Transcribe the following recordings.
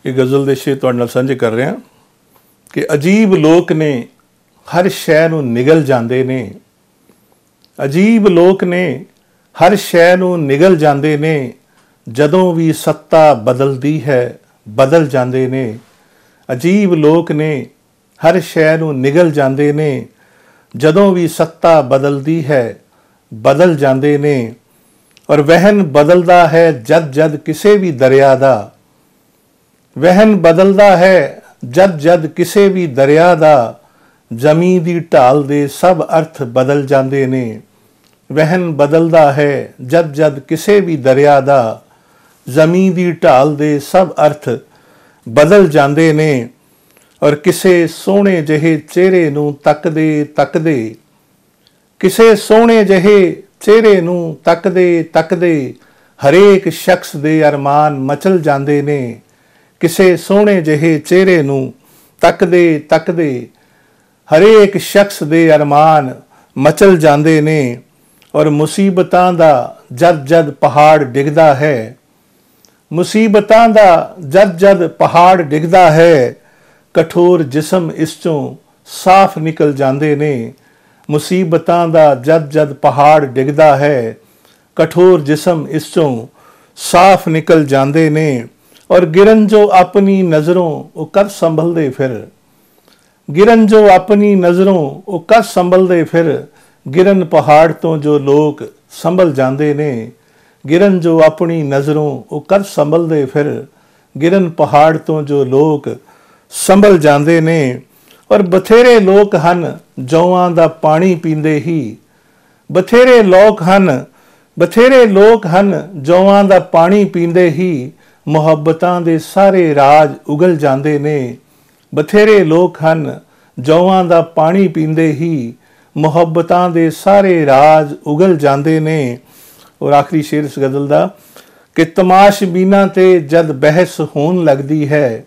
ਇਹ ਗਜ਼ਲ ਦੇ ਸ਼ੇਰ ਤੁਹਾਡੇ ਨਾਲ ਸਾਂਝੇ ਕਰ ਰਿਹਾ ਕਿ ਅਜੀਬ ਲੋਕ ਨੇ ਹਰ ਸ਼ੈ ਨੂੰ ਨਿਗਲ ਜਾਂਦੇ ਨੇ। ਅਜੀਬ ਲੋਕ ਨੇ ਹਰ ਸ਼ੈ ਨੂੰ ਨਿਗਲ ਜਾਂਦੇ ਨੇ। ਜਦੋਂ ਵੀ ਸੱਤਾ ਬਦਲਦੀ ਹੈ ਬਦਲ ਜਾਂਦੇ ਨੇ। ਅਜੀਬ ਲੋਕ ਨੇ ਹਰ ਸ਼ੈ ਨੂੰ ਨਿਗਲ ਜਾਂਦੇ ਨੇ। ਜਦੋਂ ਵੀ ਸੱਤਾ ਬਦਲਦੀ ਹੈ ਬਦਲ ਜਾਂਦੇ ਨੇ। ਔਰ ਵਹਿਣ ਬਦਲਦਾ ਹੈ ਜਦ ਜਦ ਕਿਸੇ ਵੀ ਦਰਿਆ ਦਾ। ਵਹਿਣ ਬਦਲਦਾ ਹੈ ਜਦ ਜਦ ਕਿਸੇ ਵੀ ਦਰਿਆ ਦਾ। ਜ਼ਮੀਂ ਦੀ ਢਾਲ ਦੇ ਸਭ ਅਰਥ ਬਦਲ ਜਾਂਦੇ ਨੇ। ਵਹਿਣ ਬਦਲਦਾ ਹੈ ਜਦ ਜਦ ਕਿਸੇ ਵੀ ਦਰਿਆ ਦਾ। ਜ਼ਮੀਂ ਦੀ ਢਾਲ ਦੇ ਸਭ ਅਰਥ ਬਦਲ ਜਾਂਦੇ ਨੇ। ਔਰ ਕਿਸੇ ਸੋਹਣੇ ਜਿਹੇ ਚਿਹਰੇ ਨੂੰ ਤੱਕਦੇ ਤੱਕਦੇ, ਕਿਸੇ ਸੋਹਣੇ ਜਿਹੇ ਚਿਹਰੇ ਨੂੰ ਤੱਕਦੇ ਤੱਕਦੇ ਹਰੇਕ ਸ਼ਖਸ ਦੇ ਅਰਮਾਨ ਮਚਲ ਜਾਂਦੇ ਨੇ। ਕਿਸੇ ਸੋਹਣੇ ਜਿਹੇ ਚਿਹਰੇ ਨੂੰ ਤੱਕਦੇ ਤੱਕਦੇ ਹਰੇਕ ਸ਼ਖਸ ਦੇ ਅਰਮਾਨ ਮਚਲ ਜਾਂਦੇ ਨੇ। ਔਰ ਮੁਸੀਬਤਾਂ ਦਾ ਜਦ ਜਦ ਪਹਾੜ ਡਿੱਗਦਾ ਹੈ, ਮੁਸੀਬਤਾਂ ਦਾ ਜਦ ਜਦ ਪਹਾੜ ਡਿੱਗਦਾ ਹੈ, ਕਠੋਰ ਜਿਸਮ ਇਸ ਚੋਂ ਸਾਫ਼ ਨਿਕਲ ਜਾਂਦੇ ਨੇ। ਮੁਸੀਬਤਾਂ ਦਾ ਜਦ ਜਦ ਪਹਾੜ ਡਿੱਗਦਾ ਹੈ, ਕਠੋਰ ਜਿਸਮ ਇਸ ਚੋਂ ਸਾਫ਼ ਨਿਕਲ ਜਾਂਦੇ ਨੇ। ਔਰ ਗਿਰਨ ਜੋ ਆਪਣੀ ਨਜ਼ਰੋਂ ਉਹ ਕਦ ਸੰਭਲਦੇ ਫਿਰ। ਗਿਰਨ ਜੋ ਆਪਣੀ ਨਜ਼ਰੋਂ ਉਹ ਕਦ ਸੰਭਲਦੇ ਫਿਰ। ਗਿਰਨ ਪਹਾੜ ਤੋਂ ਜੋ ਲੋਕ ਸੰਭਲ ਜਾਂਦੇ ਨੇ। ਗਿਰਨ ਜੋ ਆਪਣੀ ਨਜ਼ਰੋਂ ਉਹ ਕਦ ਸੰਭਲਦੇ ਫਿਰ। ਗਿਰਨ ਪਹਾੜ ਤੋਂ ਜੋ ਲੋਕ ਸੰਭਲ ਜਾਂਦੇ ਨੇ। ਔਰ ਬਥੇਰੇ ਲੋਕ ਹਨ ਜੌਆਂ ਦਾ ਪਾਣੀ ਪੀਂਦੇ ਹੀ। ਬਥੇਰੇ ਲੋਕ ਹਨ, ਬਥੇਰੇ ਲੋਕ ਹਨ ਜੌਆਂ ਦਾ ਪਾਣੀ ਪੀਂਦੇ ਹੀ। ਮੁਹੱਬਤਾਂ ਦੇ ਸਾਰੇ ਰਾਜ ਉਗਲ ਜਾਂਦੇ ਨੇ। ਬਥੇਰੇ ਲੋਕ ਹਨ ਜੌਆਂ ਦਾ ਪਾਣੀ ਪੀਂਦੇ ਹੀ। ਮੁਹੱਬਤਾਂ ਦੇ ਸਾਰੇ ਰਾਜ ਉਗਲ ਜਾਂਦੇ ਨੇ। ਔਰ ਆਖਰੀ ਸ਼ੇਰ ਇਸ ਗਜ਼ਲ ਦਾ ਕਿ ਤਮਾਸ਼ਬੀਨਾਂ ਤੇ ਜਦ ਬਹਿਸ ਹੋਣ ਲੱਗਦੀ ਹੈ।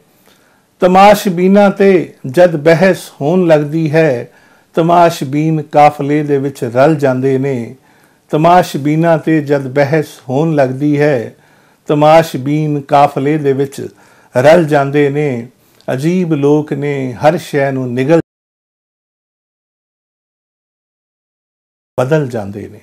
ਤਮਾਸ਼ਬੀਨਾਂ ਤੇ ਜਦ ਬਹਿਸ ਹੋਣ ਲੱਗਦੀ ਹੈ, ਤਮਾਸ਼ਬੀਨ ਕਾਫਲੇ ਦੇ ਵਿੱਚ ਰਲ ਜਾਂਦੇ ਨੇ। ਤਮਾਸ਼ਬੀਨਾਂ ਤੇ ਜਦ ਬਹਿਸ ਹੋਣ ਲੱਗਦੀ ਹੈ, ਤਮਾਸ਼ਬੀਨ ਕਾਫਲੇ ਦੇ ਵਿੱਚ ਰਲ ਜਾਂਦੇ ਨੇ। ਅਜੀਬ ਲੋਕ ਨੇ ਹਰ ਸ਼ੈ ਨੂੰ ਨਿਗਲ ਬਦਲ ਜਾਂਦੇ ਨੇ।